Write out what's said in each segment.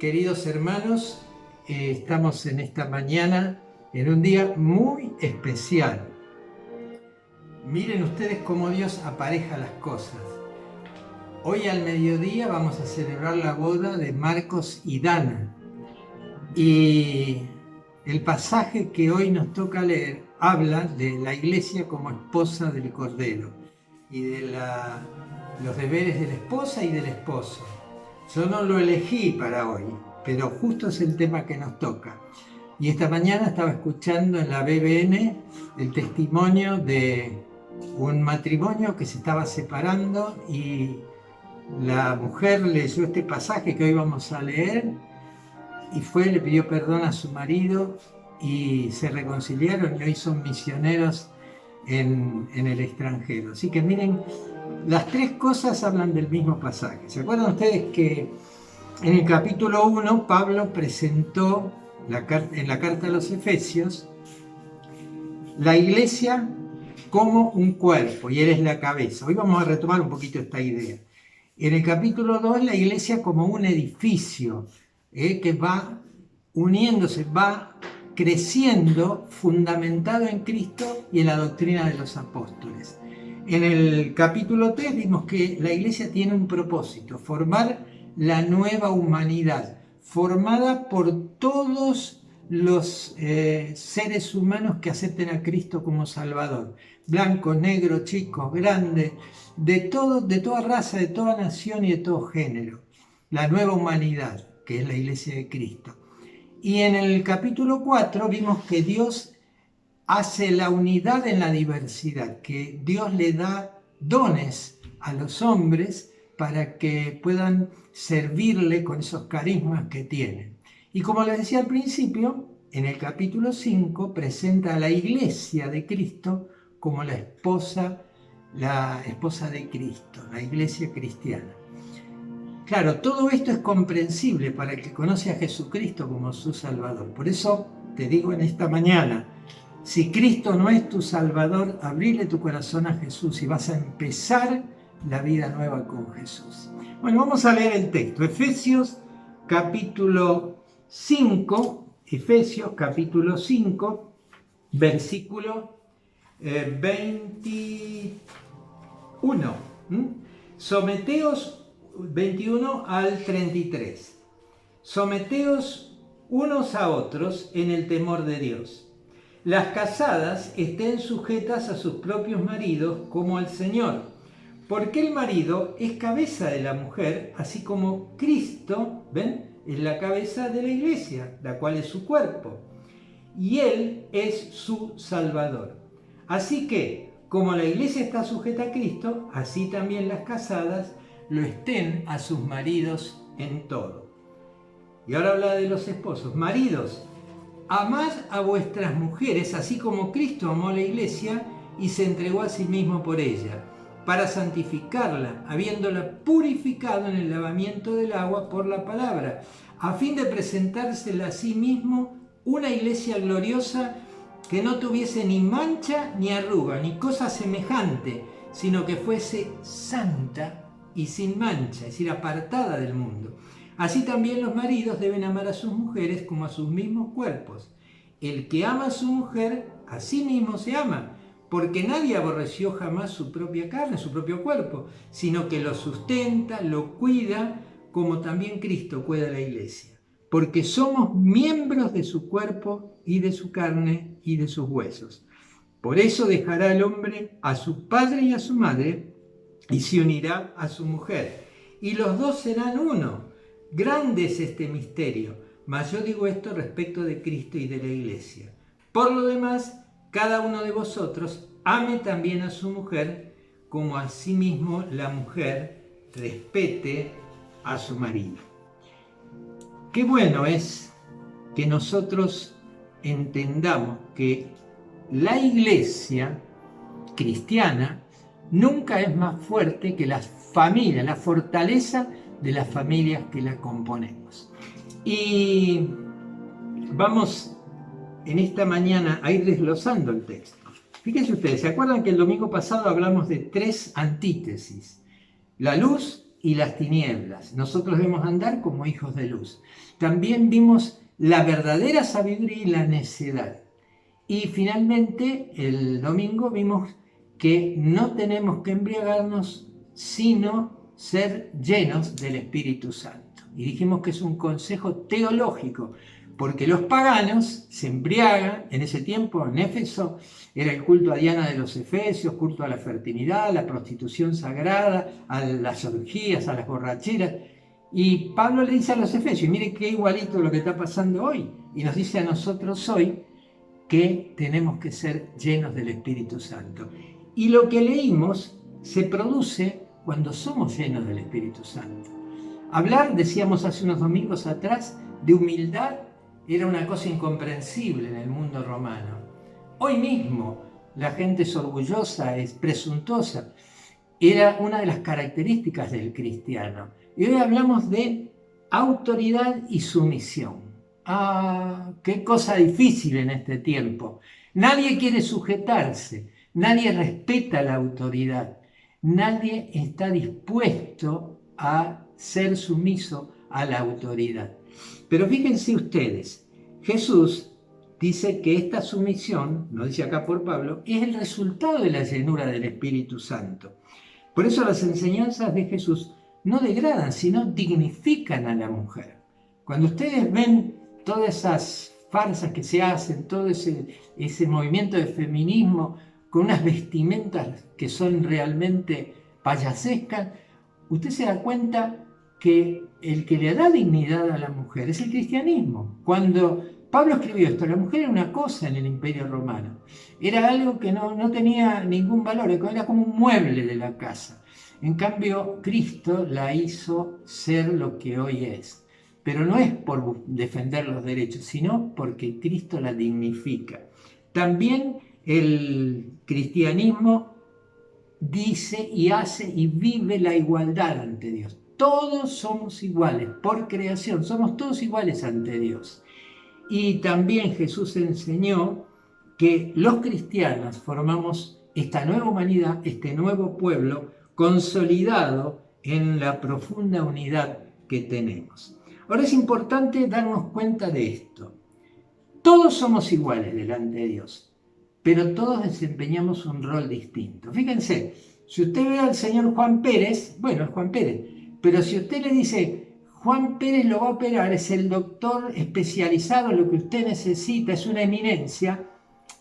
queridos hermanos, estamos en esta mañana en un día muy especial. Miren ustedes cómo Dios apareja las cosas. Hoy al mediodía vamos a celebrar la boda de Marcos y Dana. Y el pasaje que hoy nos toca leer habla de la iglesia como esposa del Cordero y de los deberes de la esposa y del esposo. Yo no lo elegí para hoy, pero justo es el tema que nos toca. Y esta mañana estaba escuchando en la BBN el testimonio de un matrimonio que se estaba separando y la mujer leyó este pasaje que hoy vamos a leer y le pidió perdón a su marido y se reconciliaron y hoy son misioneros en el extranjero. Así que miren, las tres cosas hablan del mismo pasaje. ¿Se acuerdan ustedes que en el capítulo 1 Pablo presentó en la carta a los Efesios la iglesia como un cuerpo y él es la cabeza? Hoy vamos a retomar un poquito esta idea. En el capítulo 2 la iglesia como un edificio que va uniéndose, va creciendo, fundamentado en Cristo y en la doctrina de los apóstoles. En el capítulo 3 vimos que la iglesia tiene un propósito: formar la nueva humanidad, formada por todos los seres humanos que acepten a Cristo como Salvador. Blancos, negros, chicos, grandes, de toda raza, de toda nación y de todo género. La nueva humanidad, que es la iglesia de Cristo. Y en el capítulo 4 vimos que Dios hace la unidad en la diversidad, que Dios le da dones a los hombres para que puedan servirle con esos carismas que tienen. Y como les decía al principio, en el capítulo 5 presenta a la iglesia de Cristo como la esposa de Cristo, la iglesia cristiana. Claro, todo esto es comprensible para el que conoce a Jesucristo como su Salvador. Por eso te digo en esta mañana, si Cristo no es tu Salvador, abrile tu corazón a Jesús y vas a empezar la vida nueva con Jesús. Bueno, vamos a leer el texto. Efesios capítulo 5, versículo 21. Someteos 21 al 33. Someteos unos a otros en el temor de Dios. Las casadas estén sujetas a sus propios maridos como al Señor, porque el marido es cabeza de la mujer, así como Cristo, ¿ven?, es la cabeza de la iglesia, la cual es su cuerpo, y Él es su Salvador. Así que, como la iglesia está sujeta a Cristo, así también las casadas lo estén a sus maridos en todo. Y ahora habla de los esposos. Maridos, amad a vuestras mujeres, así como Cristo amó a la iglesia y se entregó a sí mismo por ella, para santificarla, habiéndola purificado en el lavamiento del agua por la palabra, a fin de presentársela a sí mismo una iglesia gloriosa, que no tuviese ni mancha ni arruga, ni cosa semejante, sino que fuese santa y sin mancha, es decir, apartada del mundo. Así también los maridos deben amar a sus mujeres como a sus mismos cuerpos. El que ama a su mujer, a sí mismo se ama, porque nadie aborreció jamás su propia carne, su propio cuerpo, sino que lo sustenta, lo cuida, como también Cristo cuida a la iglesia. Porque somos miembros de su cuerpo y de su carne y de sus huesos. Por eso dejará el hombre a su padre y a su madre, y se unirá a su mujer, y los dos serán uno. Grande es este misterio, mas yo digo esto respecto de Cristo y de la iglesia. Por lo demás, cada uno de vosotros ame también a su mujer, como a sí mismo la mujer respete a su marido. Qué bueno es que nosotros entendamos que la iglesia cristiana nunca es más fuerte que las familias, la fortaleza de las familias que la componemos. Y vamos en esta mañana a ir desglosando el texto. Fíjense ustedes, ¿se acuerdan que el domingo pasado hablamos de tres antítesis? La luz y las tinieblas. Nosotros debemos andar como hijos de luz. También vimos la verdadera sabiduría y la necedad. Y finalmente, el domingo vimos que no tenemos que embriagarnos, sino ser llenos del Espíritu Santo. Y dijimos que es un consejo teológico, porque los paganos se embriagan. En ese tiempo, en Éfeso, era el culto a Diana de los Efesios, culto a la fertilidad, a la prostitución sagrada, a las orgías, a las borracheras. Y Pablo le dice a los Efesios, y mire qué igualito lo que está pasando hoy, y nos dice a nosotros hoy que tenemos que ser llenos del Espíritu Santo. Y lo que leímos se produce cuando somos llenos del Espíritu Santo. Hablar, decíamos hace unos domingos atrás, de humildad era una cosa incomprensible en el mundo romano. Hoy mismo la gente es orgullosa, es presuntuosa. Era una de las características del cristiano. Y hoy hablamos de autoridad y sumisión. ¡Ah, qué cosa difícil en este tiempo! Nadie quiere sujetarse, nadie respeta la autoridad, nadie está dispuesto a ser sumiso a la autoridad. Pero fíjense ustedes, Jesús dice que esta sumisión, nos dice acá por Pablo, es el resultado de la llenura del Espíritu Santo. Por eso las enseñanzas de Jesús no degradan, sino dignifican a la mujer. Cuando ustedes ven todas esas farsas que se hacen, todo ese movimiento de feminismo con unas vestimentas que son realmente payasescas, usted se da cuenta que el que le da dignidad a la mujer es el cristianismo. Cuando Pablo escribió esto, la mujer era una cosa en el Imperio Romano, era algo que no tenía ningún valor, era como un mueble de la casa. En cambio, Cristo la hizo ser lo que hoy es. Pero no es por defender los derechos, sino porque Cristo la dignifica. También el cristianismo dice y hace y vive la igualdad ante Dios. Todos somos iguales, por creación, somos todos iguales ante Dios. Y también Jesús enseñó que los cristianos formamos esta nueva humanidad, este nuevo pueblo, consolidado en la profunda unidad que tenemos. Ahora es importante darnos cuenta de esto. Todos somos iguales delante de Dios, pero todos desempeñamos un rol distinto. Fíjense, si usted ve al señor Juan Pérez, bueno, es Juan Pérez, pero si usted le dice, Juan Pérez lo va a operar, es el doctor especializado en lo que usted necesita, es una eminencia,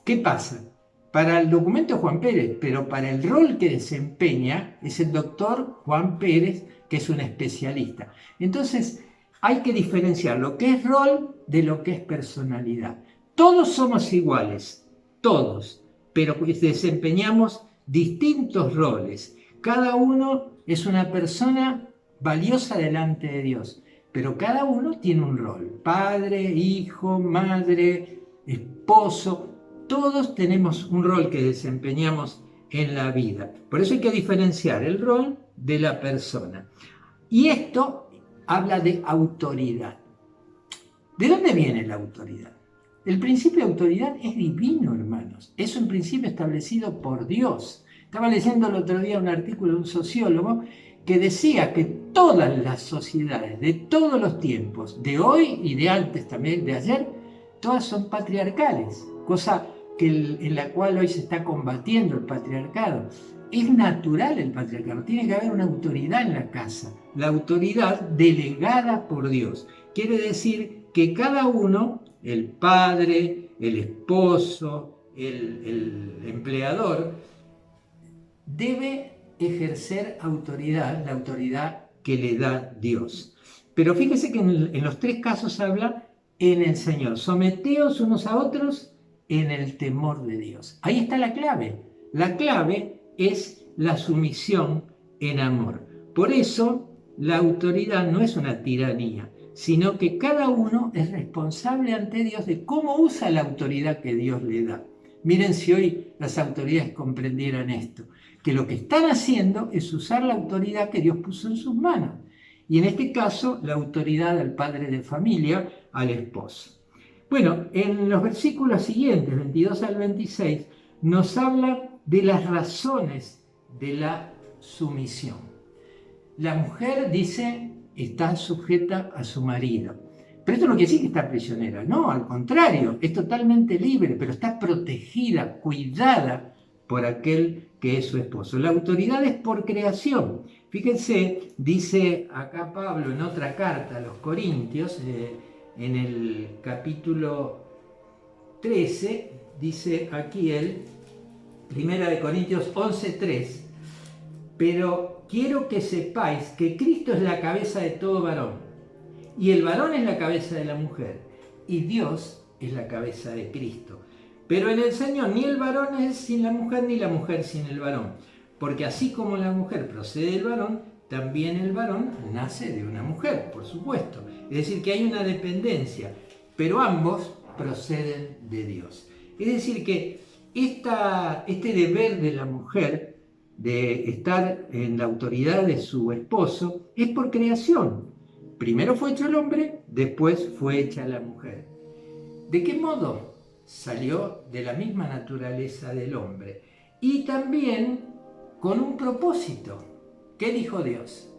¿qué pasa? Para el documento es Juan Pérez, pero para el rol que desempeña es el doctor Juan Pérez, que es un especialista. Entonces, hay que diferenciar lo que es rol de lo que es personalidad. Todos somos iguales, todos, pero desempeñamos distintos roles. Cada uno es una persona valiosa delante de Dios, pero cada uno tiene un rol. Padre, hijo, madre, esposo, todos tenemos un rol que desempeñamos en la vida. Por eso hay que diferenciar el rol de la persona. Y esto habla de autoridad. ¿De dónde viene la autoridad? El principio de autoridad es divino, hermanos. Es un principio establecido por Dios. Estaba leyendo el otro día un artículo de un sociólogo que decía que todas las sociedades de todos los tiempos, de hoy y de antes también, de ayer, todas son patriarcales, cosa en la cual hoy se está combatiendo el patriarcado. Es natural el patriarcado, tiene que haber una autoridad en la casa, la autoridad delegada por Dios. Quiere decir que cada uno, el padre, el esposo, el empleador, debe ejercer autoridad, la autoridad que le da Dios. Pero fíjese que en los tres casos habla en el Señor. Someteos unos a otros en el temor de Dios. Ahí está la clave. La clave es la sumisión en amor. Por eso la autoridad no es una tiranía, sino que cada uno es responsable ante Dios de cómo usa la autoridad que Dios le da. Miren si hoy las autoridades comprendieran esto, que lo que están haciendo es usar la autoridad que Dios puso en sus manos. Y en este caso, la autoridad al padre de familia, al esposo. Bueno, en los versículos siguientes, 22 al 26, nos habla de las razones de la sumisión. La mujer, dice, está sujeta a su marido. Pero esto no quiere decir que está prisionera, no, al contrario, es totalmente libre, pero está protegida, cuidada por aquel que es su esposo. La autoridad es por creación. Fíjense, dice acá Pablo en otra carta a los Corintios, en el capítulo 13, dice aquí él, 1 Corintios 11:3, pero quiero que sepáis que Cristo es la cabeza de todo varón, y el varón es la cabeza de la mujer, y Dios es la cabeza de Cristo. Pero en el Señor ni el varón es sin la mujer, ni la mujer sin el varón, porque así como la mujer procede del varón, también el varón nace de una mujer, por supuesto. Es decir, que hay una dependencia, pero ambos proceden de Dios. Es decir, que este deber de la mujer de estar en la autoridad de su esposo es por creación. Primero fue hecho el hombre, después fue hecha la mujer. ¿De qué modo? Salió de la misma naturaleza del hombre y también con un propósito. ¿Qué dijo Dios?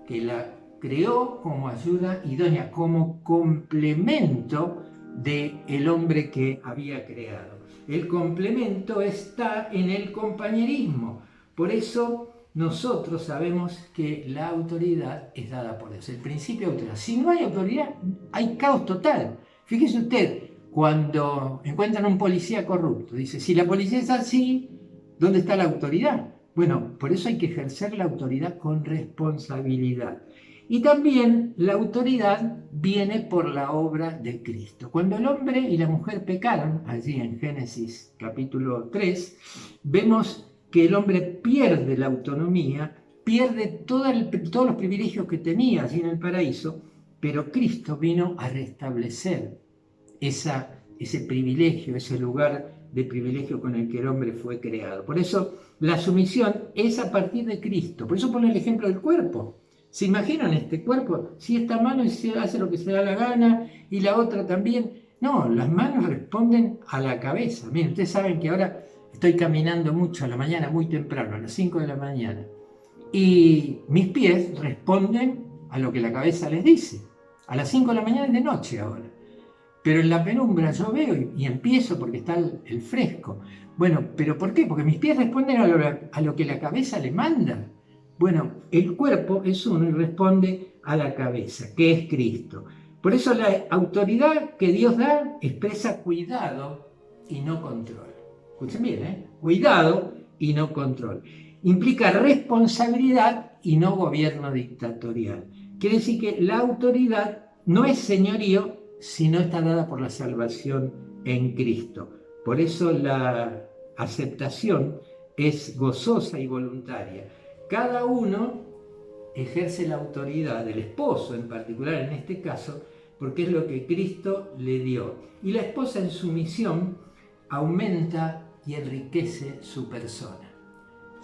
Que la creó como ayuda idónea, como complemento del hombre que había creado. El complemento está en el compañerismo. Por eso nosotros sabemos que la autoridad es dada por Dios. El principio de autoridad. Si no hay autoridad, hay caos total. Fíjese usted, cuando encuentran a un policía corrupto, dice, si la policía es así, ¿dónde está la autoridad? Bueno, por eso hay que ejercer la autoridad con responsabilidad. Y también la autoridad viene por la obra de Cristo. Cuando el hombre y la mujer pecaron, allí en Génesis capítulo 3, vemos que el hombre pierde la autonomía, pierde todos los privilegios que tenía allí en el paraíso, pero Cristo vino a restablecer ese privilegio, ese lugar de privilegio con el que el hombre fue creado. Por eso la sumisión es a partir de Cristo. Por eso pone el ejemplo del cuerpo. ¿Se imaginan este cuerpo? Si esta mano hace lo que se da la gana y la otra también. No, las manos responden a la cabeza. Miren, ustedes saben que ahora estoy caminando mucho a la mañana, muy temprano, a las 5 de la mañana. Y mis pies responden a lo que la cabeza les dice. A las 5 de la mañana es de noche ahora. Pero en la penumbra yo veo y empiezo porque está el fresco. Bueno, ¿pero por qué? Porque mis pies responden a lo que la cabeza le manda. Bueno, el cuerpo es uno y responde a la cabeza, que es Cristo. Por eso la autoridad que Dios da expresa cuidado y no control. Escuchen bien, ¿eh? Cuidado y no control. Implica responsabilidad y no gobierno dictatorial. Quiere decir que la autoridad no es señorío, sino está dada por la salvación en Cristo. Por eso la aceptación es gozosa y voluntaria. Cada uno ejerce la autoridad del esposo, en particular en este caso, porque es lo que Cristo le dio. Y la esposa en su misión aumenta y enriquece su persona.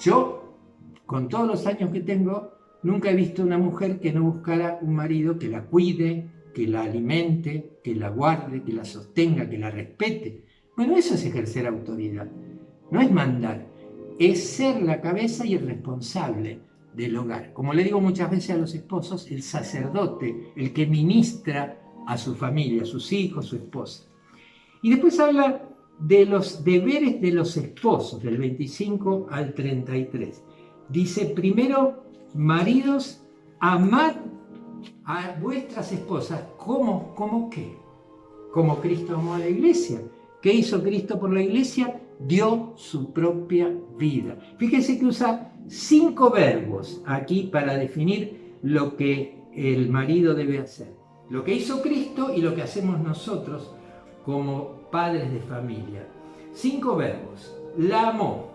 Yo, con todos los años que tengo, nunca he visto una mujer que no buscara un marido que la cuide, que la alimente, que la guarde, que la sostenga, que la respete. Bueno, eso es ejercer autoridad. No es mandar, es ser la cabeza y el responsable del hogar. Como le digo muchas veces a los esposos, el sacerdote, el que ministra a su familia, a sus hijos, su esposa. Y después habla de los deberes de los esposos, del 25 al 33. Dice, primero, maridos, amad a vuestras esposas, ¿cómo qué? Como Cristo amó a la iglesia. ¿Qué hizo Cristo por la iglesia? Dio su propia vida. Fíjense que usa 5 verbos aquí para definir lo que el marido debe hacer. Lo que hizo Cristo y lo que hacemos nosotros como padres de familia. 5 verbos. La amó,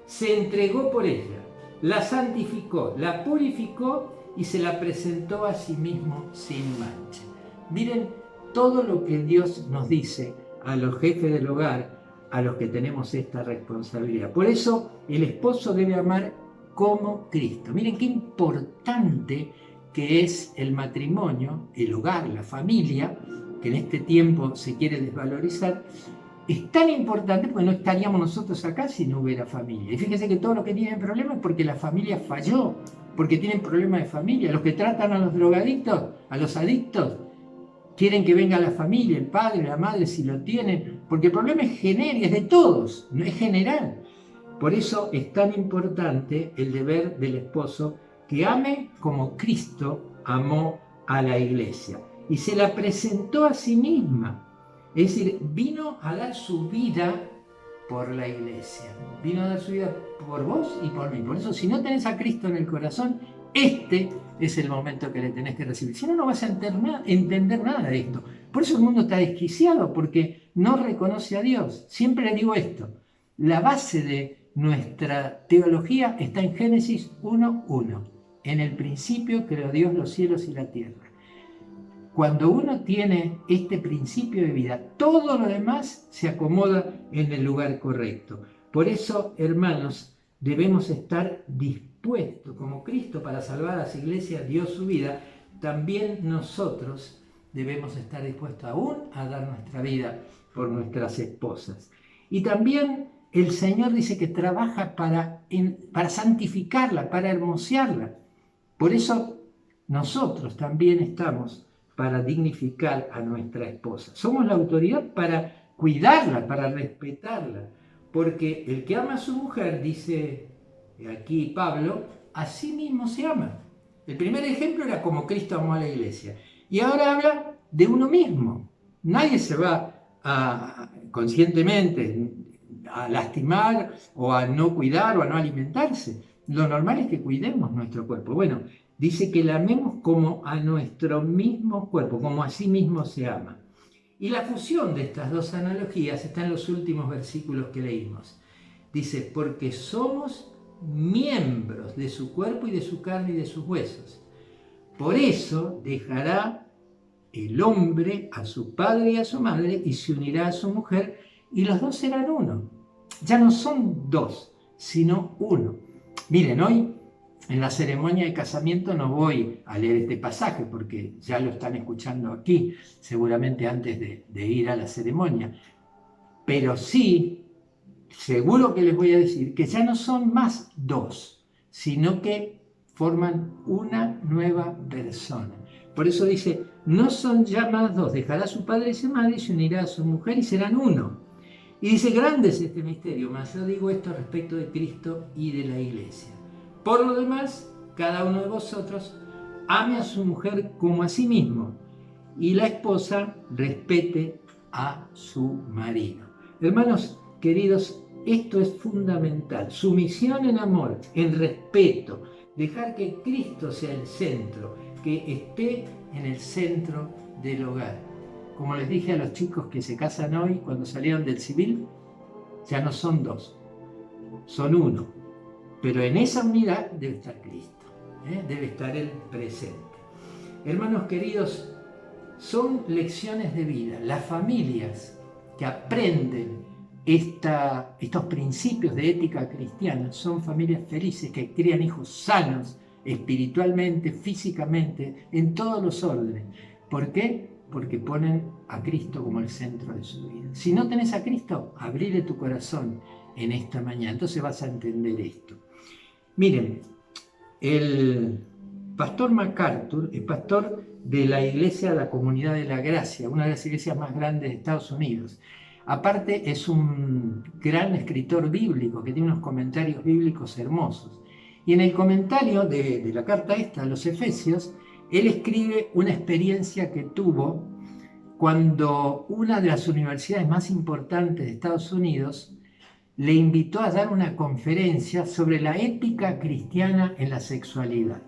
se entregó por ella, la santificó, la purificó y se la presentó a sí mismo sin mancha. Miren todo lo que Dios nos dice a los jefes del hogar, a los que tenemos esta responsabilidad. Por eso el esposo debe amar como Cristo. Miren qué importante que es el matrimonio, el hogar, la familia, que en este tiempo se quiere desvalorizar. Es tan importante porque no estaríamos nosotros acá si no hubiera familia. Y fíjense que todos los que tienen problemas es porque la familia falló, porque tienen problemas de familia. Los que tratan a los drogadictos, a los adictos, quieren que venga la familia, el padre, la madre, si lo tienen, porque el problema es genérico, es de todos, no es general. Por eso es tan importante el deber del esposo que ame como Cristo amó a la iglesia y se la presentó a sí misma. Es decir, vino a dar su vida por la iglesia, vino a dar su vida por vos y por mí. Por eso, si no tenés a Cristo en el corazón, este es el momento que le tenés que recibir. Si no, no vas a entender nada de esto. Por eso el mundo está desquiciado, porque no reconoce a Dios. Siempre le digo esto, la base de nuestra teología está en Génesis 1:1. En el principio creó Dios los cielos y la tierra. Cuando uno tiene este principio de vida, todo lo demás se acomoda en el lugar correcto. Por eso, hermanos, debemos estar dispuestos, como Cristo para salvar a su iglesia dio su vida, también nosotros debemos estar dispuestos aún a dar nuestra vida por nuestras esposas. Y también el Señor dice que trabaja para santificarla, para hermosearla. Por eso nosotros también estamos para dignificar a nuestra esposa. Somos la autoridad para cuidarla, para respetarla, porque el que ama a su mujer, dice aquí Pablo, a sí mismo se ama. El primer ejemplo era como Cristo amó a la iglesia. Y ahora habla de uno mismo. Nadie se va conscientemente a lastimar o a no cuidar o a no alimentarse. Lo normal es que cuidemos nuestro cuerpo. Bueno, dice que la amemos como a nuestro mismo cuerpo, como a sí mismo se ama. Y la fusión de estas dos analogías está en los últimos versículos que leímos. Dice, porque somos miembros de su cuerpo y de su carne y de sus huesos. Por eso dejará el hombre a su padre y a su madre y se unirá a su mujer y los dos serán uno. Ya no son dos, sino uno. Miren, hoy en la ceremonia de casamiento no voy a leer este pasaje porque ya lo están escuchando aquí, seguramente antes de ir a la ceremonia. Pero sí, seguro que les voy a decir que ya no son más dos, sino que forman una nueva persona. Por eso dice, no son ya más dos, dejará a su padre y su madre y se unirá a su mujer y serán uno. Y dice, grande es este misterio, mas yo digo esto respecto de Cristo y de la iglesia. Por lo demás, cada uno de vosotros ame a su mujer como a sí mismo y la esposa respete a su marido. Hermanos queridos, esto es fundamental. Sumisión en amor, en respeto, dejar que Cristo sea el centro, que esté en el centro del hogar. Como les dije a los chicos que se casan hoy, cuando salieron del civil, ya no son dos, son uno. Pero en esa unidad debe estar Cristo, debe estar Él presente. Hermanos queridos, son lecciones de vida. Las familias que aprenden estos principios de ética cristiana son familias felices que crían hijos sanos, espiritualmente, físicamente, en todos los órdenes. ¿Por qué? Porque ponen a Cristo como el centro de su vida. Si no tenés a Cristo, abrile tu corazón en esta mañana, entonces vas a entender esto. Miren, el pastor MacArthur es pastor de la iglesia de la Comunidad de la Gracia, una de las iglesias más grandes de Estados Unidos. Aparte es un gran escritor bíblico que tiene unos comentarios bíblicos hermosos. Y en el comentario de la carta esta a los Efesios, él escribe una experiencia que tuvo cuando una de las universidades más importantes de Estados Unidos le invitó a dar una conferencia sobre la ética cristiana en la sexualidad.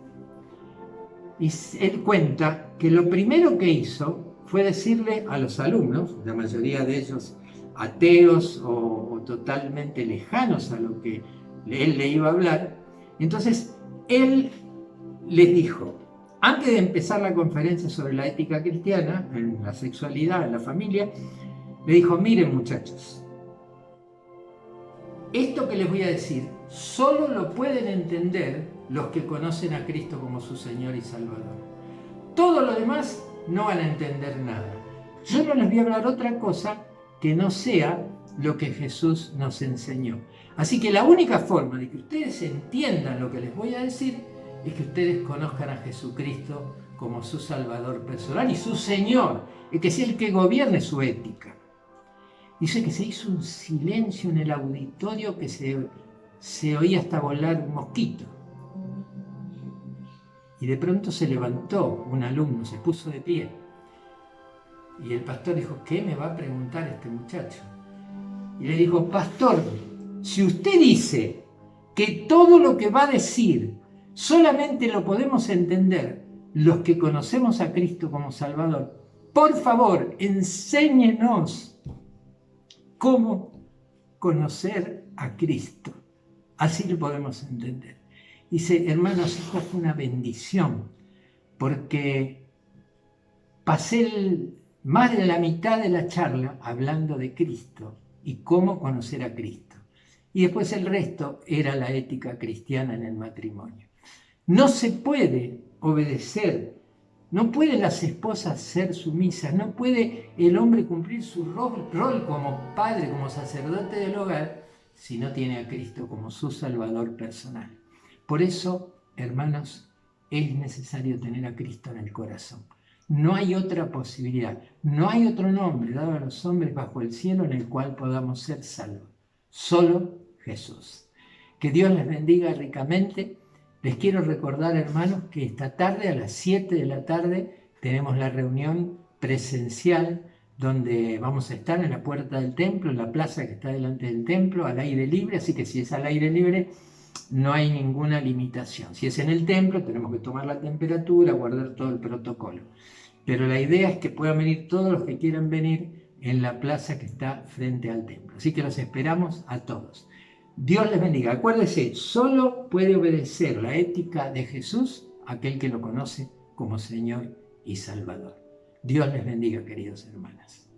Y él cuenta que lo primero que hizo fue decirle a los alumnos, la mayoría de ellos ateos o totalmente lejanos a lo que él le iba a hablar, entonces él les dijo, antes de empezar la conferencia sobre la ética cristiana, en la sexualidad, en la familia, le dijo, miren muchachos, esto que les voy a decir, solo lo pueden entender los que conocen a Cristo como su Señor y Salvador. Todo lo demás no van a entender nada. Yo no les voy a hablar otra cosa que no sea lo que Jesús nos enseñó. Así que la única forma de que ustedes entiendan lo que les voy a decir es que ustedes conozcan a Jesucristo como su Salvador personal y su Señor, y que sea el que gobierne su ética. Dice que se hizo un silencio en el auditorio que se oía hasta volar un mosquito. Y de pronto se levantó un alumno, se puso de pie. Y el pastor dijo, ¿qué me va a preguntar este muchacho? Y le dijo, pastor, si usted dice que todo lo que va a decir solamente lo podemos entender los que conocemos a Cristo como Salvador, por favor, enséñenos cómo conocer a Cristo. Así lo podemos entender. Dice, hermanos, esto fue una bendición, porque pasé más de la mitad de la charla hablando de Cristo y cómo conocer a Cristo. Y después el resto era la ética cristiana en el matrimonio. No se puede obedecer, no pueden las esposas ser sumisas, no puede el hombre cumplir su rol como padre, como sacerdote del hogar, si no tiene a Cristo como su Salvador personal. Por eso, hermanos, es necesario tener a Cristo en el corazón. No hay otra posibilidad, no hay otro nombre dado a los hombres bajo el cielo en el cual podamos ser salvos. Solo Jesús. Que Dios les bendiga ricamente. Les quiero recordar, hermanos, que esta tarde a las 7 de la tarde tenemos la reunión presencial donde vamos a estar en la puerta del templo, en la plaza que está delante del templo, al aire libre, así que si es al aire libre no hay ninguna limitación. Si es en el templo tenemos que tomar la temperatura, guardar todo el protocolo. Pero la idea es que puedan venir todos los que quieran venir en la plaza que está frente al templo. Así que los esperamos a todos. Dios les bendiga. Acuérdense, solo puede obedecer la ética de Jesús aquel que lo conoce como Señor y Salvador. Dios les bendiga, queridos hermanos.